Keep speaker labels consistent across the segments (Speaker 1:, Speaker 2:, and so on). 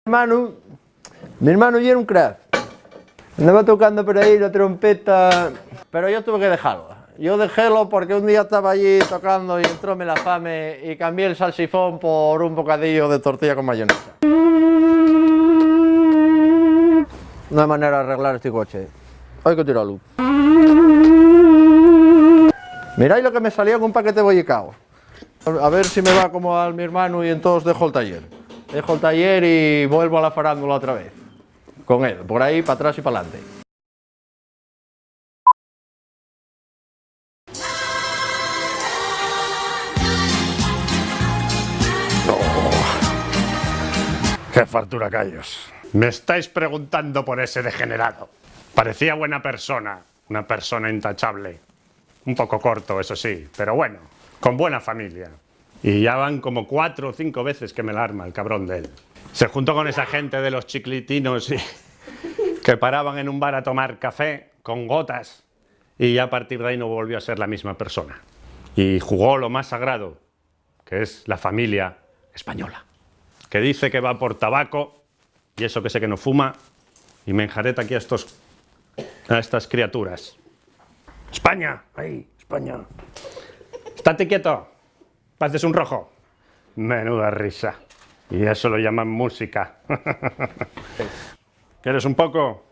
Speaker 1: Mi hermano ya era un crack. Andaba tocando por ahí la trompeta, pero yo tuve que dejarlo. Yo dejélo porque un día estaba allí tocando y entróme la fame y cambié el salsifón por un bocadillo de tortilla con mayonesa. No hay manera de arreglar este coche. Hay que tirarlo. Miráis lo que me salió con un paquete bollicao. A ver si me va como a mi hermano y entonces dejo el taller. Dejo el taller y vuelvo a la farándula otra vez. Con él, por ahí, para atrás y para adelante.
Speaker 2: ¡Qué fartura callos! Me estáis preguntando por ese degenerado. Parecía buena persona, una persona intachable. Un poco corto, eso sí, pero bueno, con buena familia. Y ya van como 4 o 5 veces que me la arma el cabrón de él. Se juntó con esa gente de los chiclitinos y que paraban en un bar a tomar café con gotas y ya a partir de ahí no volvió a ser la misma persona. Y jugó lo más sagrado, que es la familia española, que dice que va por tabaco y eso que sé que no fuma y me enjareta aquí a estas criaturas. España, ahí, España. Estate quieto, pareces un rojo. Menuda risa. Y eso lo llaman música. ¿Quieres un poco?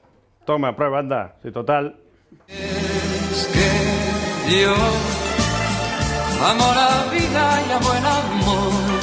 Speaker 2: Toma, prueba, anda. Si total.
Speaker 3: Es que yo amo la vida y a buen amor.